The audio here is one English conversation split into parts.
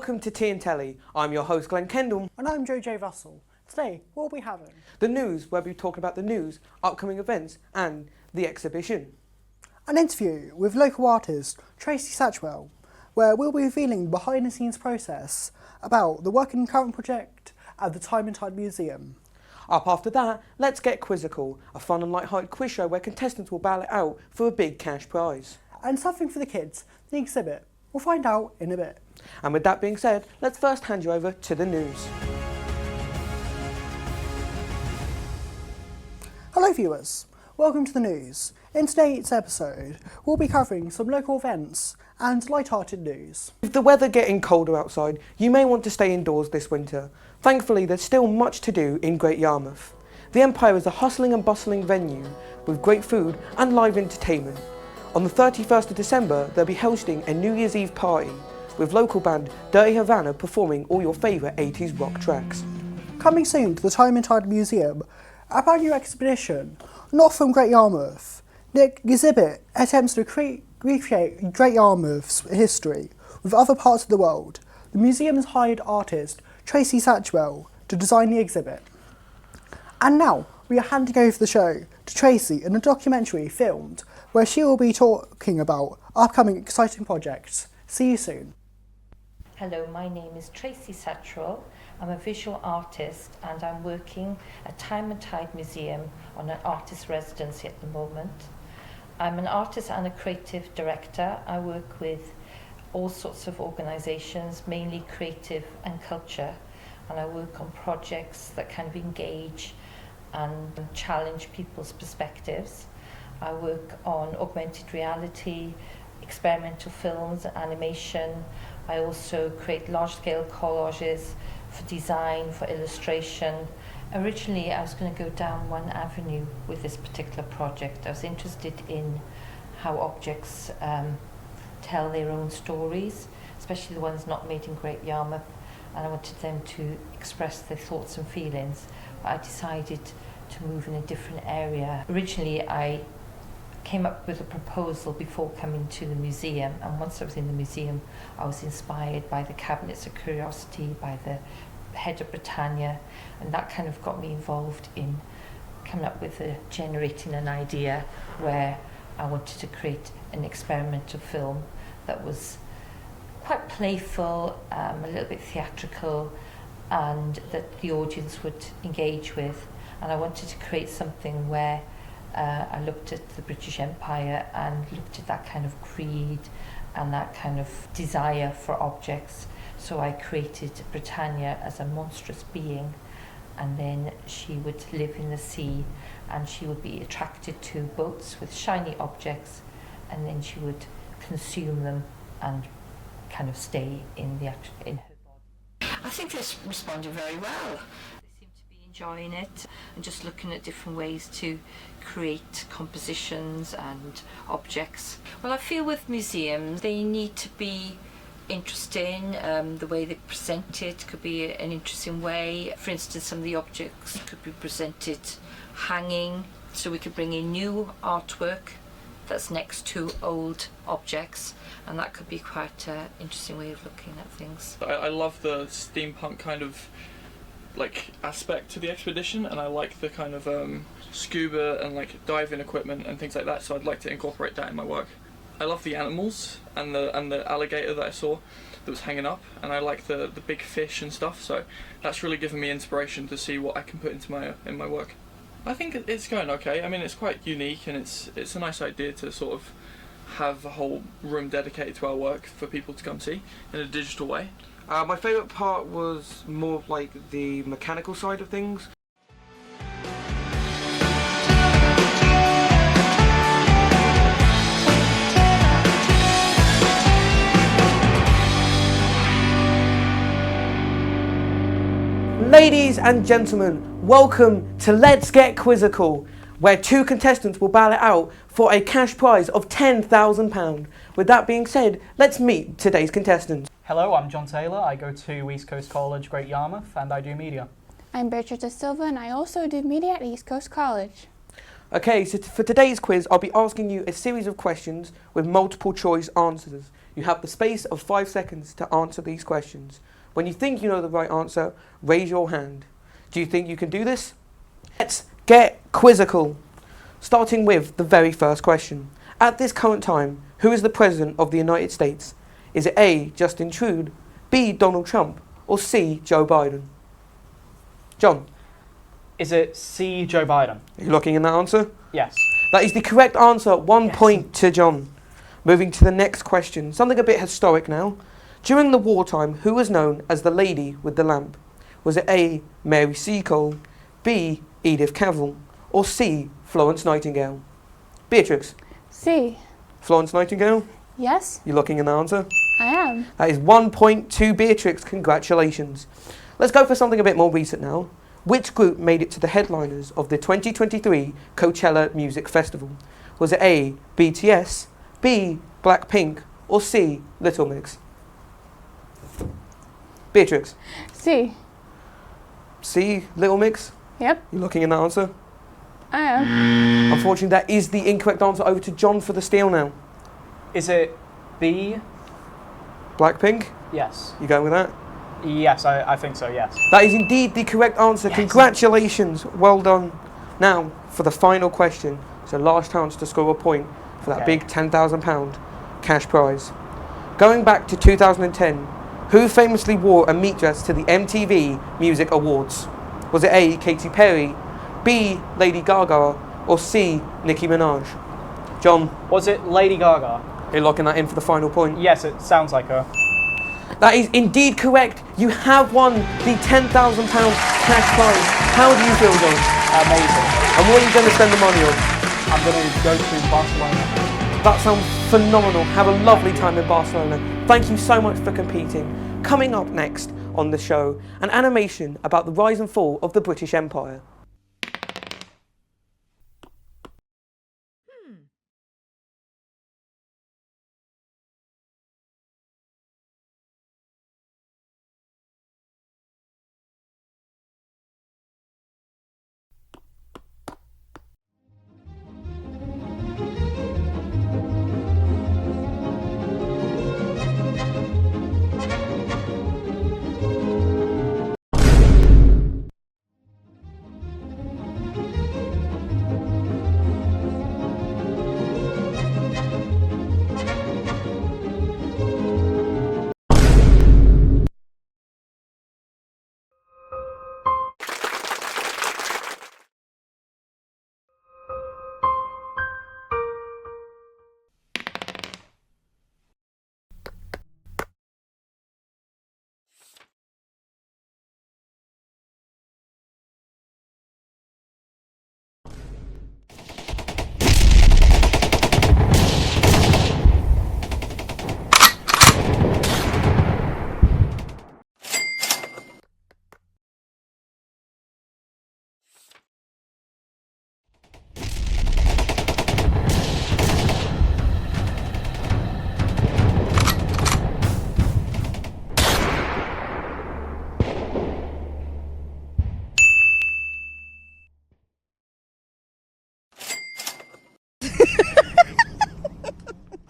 Welcome to Tea and Telly. I'm your host Glenn Kendall. And I'm Joe Russell. Today, what will we having? The news, where we talk about the news, upcoming events and the exhibition. An interview with local artist Tracy Satchwell, where we'll be revealing the behind the scenes process about the work and current project at the Time and Tide Museum. Up after that, let's get quizzical, a fun and light-hearted quiz show where contestants will battle it out for a big cash prize. And something for the kids, the exhibit. We'll find out in a bit. And with that being said, let's first hand you over to the news. Hello viewers, welcome to the news. In today's episode, we'll be covering some local events and light-hearted news. With the weather getting colder outside, you may want to stay indoors this winter. Thankfully, there's still much to do in Great Yarmouth. The Empire is a hustling and bustling venue with great food and live entertainment. On the 31st of December, they'll be hosting a New Year's Eve party with local band Dirty Havana performing all your favourite 80s rock tracks. Coming soon to the Time and Tide Museum, a brand new exhibition, not from Great Yarmouth. The exhibit attempts to recreate Great Yarmouth's history with other parts of the world. The museum's hired artist Tracy Satchwell to design the exhibit. And now we are handing over the show to Tracy in a documentary filmed where she will be talking about upcoming exciting projects. See you soon. Hello, my name is Tracy Satchwell. I'm a visual artist and I'm working at Time and Tide Museum on an artist residency at the moment. I'm an artist and a creative director. I work with all sorts of organisations, mainly creative and culture, and I work on projects that kind of engage and challenge people's perspectives. I work on augmented reality, experimental films, animation. I also create large-scale collages for design, for illustration. Originally, I was going to go down one avenue with this particular project. I was interested in how objects tell their own stories, especially the ones not made in Great Yarmouth, and I wanted them to express their thoughts and feelings. But I decided to move in a different area. Originally, I came up with a proposal before coming to the museum, and once I was in the museum I was inspired by the Cabinets of Curiosity, by the head of Britannia, and that kind of got me involved in coming up with generating an idea where I wanted to create an experimental film that was quite playful, a little bit theatrical, and that the audience would engage with. And I wanted to create something where I looked at the British Empire and looked at that kind of greed and that kind of desire for objects. So I created Britannia as a monstrous being, and then she would live in the sea and she would be attracted to boats with shiny objects, and then she would consume them and kind of stay in her body. I think this responded very well. Enjoying it and just looking at different ways to create compositions and objects. Well, I feel with museums they need to be interesting. The way they present it could be an interesting way. For instance, some of the objects could be presented hanging, so we could bring in new artwork that's next to old objects, and that could be quite an interesting way of looking at things. I love the steampunk kind of aspect to the expedition, and I like the kind of scuba and diving equipment and things like that, so I'd like to incorporate that in my work. I love the animals and the alligator that I saw that was hanging up, and I like the big fish and stuff, so that's really given me inspiration to see what I can put into my work. I think it's going okay. I mean, it's quite unique, and it's a nice idea to sort of have a whole room dedicated to our work for people to come see in a digital way. My favourite part was more of the mechanical side of things. Ladies and gentlemen, welcome to Let's Get Quizzical, where two contestants will battle it out for a cash prize of £10,000. With that being said, let's meet today's contestants. Hello, I'm John Taylor. I go to East Coast College, Great Yarmouth, and I do media. I'm Beatrice Silva, and I also do media at East Coast College. Okay, so for today's quiz, I'll be asking you a series of questions with multiple choice answers. You have the space of 5 seconds to answer these questions. When you think you know the right answer, raise your hand. Do you think you can do this? Let's get quizzical. Starting with the very first question. At this current time, who is the President of the United States? Is it A, Justin Trudeau, B, Donald Trump, or C, Joe Biden? John, Is it C, Joe Biden? are you locking in that answer? Yes. That is the correct answer. 1 Yes. point to John. Moving to the next question. Something a bit historic now. During the wartime, who was known as the Lady with the Lamp? Was it A, Mary Seacole, B, Edith Cavell, or C, Florence Nightingale? Beatrix, C. Florence Nightingale? Yes, You looking in the answer? I am. That is 1 point to Beatrix. Congratulations. Let's go for something a bit more recent now. Which group made it to the headliners of the 2023 Coachella Music Festival? Was it A, BTS, B, Blackpink, or C, Little Mix? Beatrix, C. C, Little Mix? Yep, You looking in that answer? I am. Unfortunately, that is the incorrect answer. Over to John for the steal now. Is it B? Blackpink? Yes. You going with that? Yes, I think so, yes. That is indeed the correct answer. Yes. Congratulations. Well done. Now, for the final question. It's a last chance to score a point for that Okay. big £10,000 cash prize. Going back to 2010, who famously wore a meat dress to the MTV Music Awards? Was it A, Katy Perry, B, Lady Gaga, or C, Nicki Minaj? John, Was it Lady Gaga? you're locking that in for the final point. Yes, it sounds like her. That is indeed correct. You have won the £10,000 cash prize. How do you feel, John? Amazing. And what are you going to spend the money on? I'm going to go to Barcelona. That sounds phenomenal. Have a lovely time in Barcelona. Thank you so much for competing. Coming up next on the show, an animation about the rise and fall of the British Empire.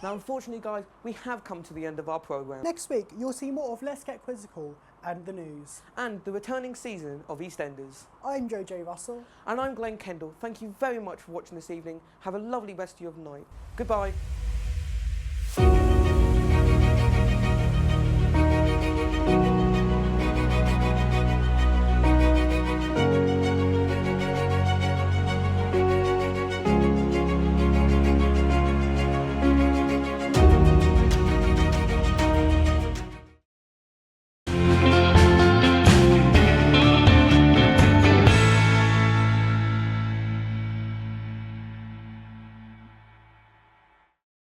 Now, unfortunately, guys, we have come to the end of our programme Next week, you'll see more of Let's Get Quizzical and the news. and the returning season of EastEnders. I'm JJ Russell. And I'm Glenn Kendall. Thank you very much for watching this evening. Have a lovely rest of your night. Goodbye.